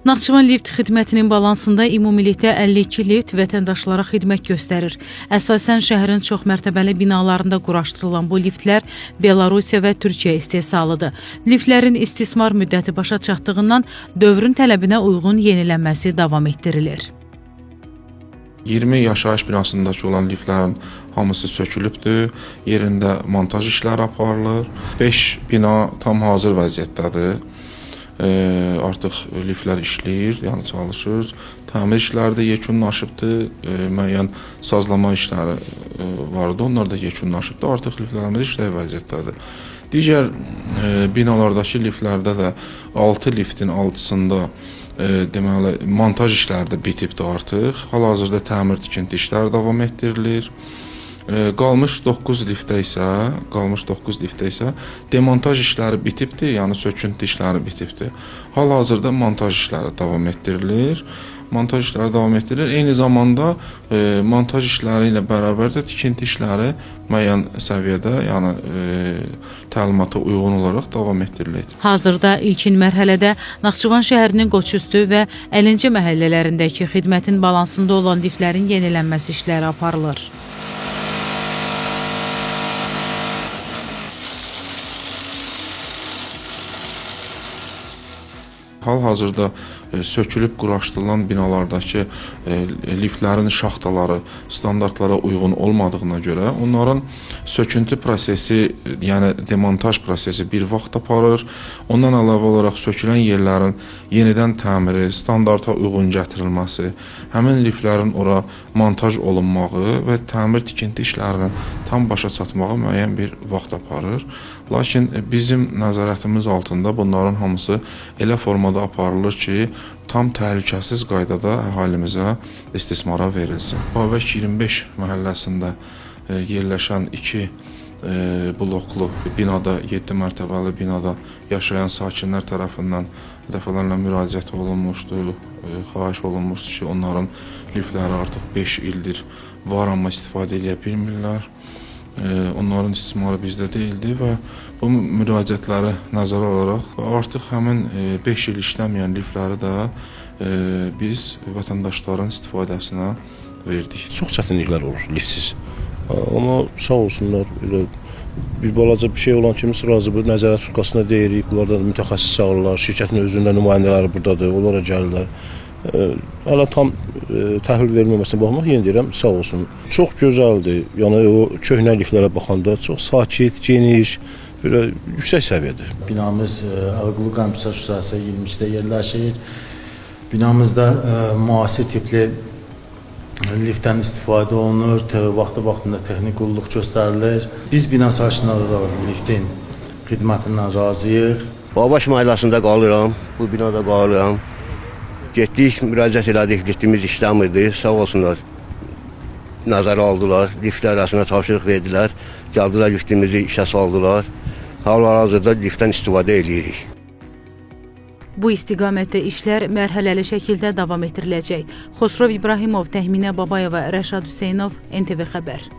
Naxçıvan lift xidmətinin balansında ümumilikdə 52 lift vətəndaşlara xidmət göstərir. Əsasən şəhərin çoxmərtəbəli binalarında quraşdırılan bu liftlər Belarusiya və Türkiyə istehsalıdır. Liftlərin istismar müddəti başa çatdığından dövrün tələbinə uyğun yenilənməsi davam etdirilir. 20 yaşayış binasındakı olan liftlərin hamısı sökülübdür, yerində montaj işləri aparılır. 5 bina tam hazır vəziyyətdədir. Artıq liftlər işləyir, yəni çalışır. Təmir işləri də yekunlaşıbdır, müəyyən sazlama işləri vardı, onlar da yekunlaşıbdır. Artıq liftlərimiz işləyə vəziyyətdədir. Digər binalardakı liftlərdə də 6 liftin 6-sında deməli montaj işləri də bitibdir artıq. Hal-hazırda təmir tikinti işləri davam etdirilir. Qalmış 9 liftdə isə demontaj işləri bitibdir, yəni söküntü işləri bitibdir. Hal-hazırda montaj işləri davam etdirilir. Eyni zamanda montaj işləri ilə bərabər də tikinti işləri müəyyən səviyyədə, yəni təlimata uyğun olaraq davam etdirilir. Hazırda ilkin mərhələdə Naxçıvan şəhərinin Qoçüstü və Əlincə məhəllələrindəki xidmətin balansında olan liftlərin yenilənməsi işləri aparılır. Hal-hazırda sökülüb quraşdırılan binalardakı liftlərin şaxtaları standartlara uyğun olmadığına görə onların söküntü prosesi, yəni demontaj prosesi bir vaxt aparır. Ondan əlavə olaraq sökülən yerlərin yenidən təmiri, standarta uyğun gətirilməsi, həmin liftlərin ora montaj olunmağı və təmir tikinti işlərinin tam başa çatmağı müəyyən bir vaxt aparır. Lakin bizim nəzarətimiz altında bunların hamısı elə formada aparılır ki, tam təhlükəsiz qaydada əhalimizə istismara verilsin. Babək 25 məhəlləsində yerləşən 2 bloklu binada, 7 mərtəbəli binada yaşayan sakinlər tərəfindən dəfələrlə müraciət olunmuşdur, xahiş olunmuşdur ki, onların liftləri artıq 5 ildir var, amma istifadə edə bilmirlər. Onların istismarı bizdə deyildi və bu müraciətləri nəzərə alaraq artıq həmin 5 il işləməyən liftləri də biz vətəndaşların istifadəsinə verdik. Çox çətinliklər olur liftsiz. Amma sağ olsunlar, bir balaca bir şey olan kimi sıracı bu nəzarət tutqasına deyirik. Bunlardan mütəxəssis çağırırlar, şirkətin özündə nümayəndələri buradadır, onlara gəlirlər. Hələ tam təhlil verməməsinə baxmaq, yenə deyirəm, sağ olsun. Çox gözəldir, yəni o köhnə liftlərə baxanda çox sakit, geniş, belə yüksək səviyyədir. Binamız Əliqulu Qəmküsar küçəsi 22-də yerləşir. Binamızda müasir tipli liftdən istifadə olunur, vaxtı-vaxtında texnik qulluq göstərilir. Biz bina sakinləri olaraq liftin xidmətindən razıyıq. Babaş mahallasında qalıram, bu binada qalıram. Getdik, müraciət elədik, liftimiz işləmirdi, sağ olsunlar, nəzərə aldılar, liftlər arasına tapşırıq verdilər, gəldilər liftimizi işə saldılar, hal-hazırda liftdən istifadə edirik. Bu istiqamətdə işlər mərhələli şəkildə davam etdiriləcək. Xosrov İbrahimov, Təxminə Babayeva, Rəşad Hüseynov, NTV Xəbər.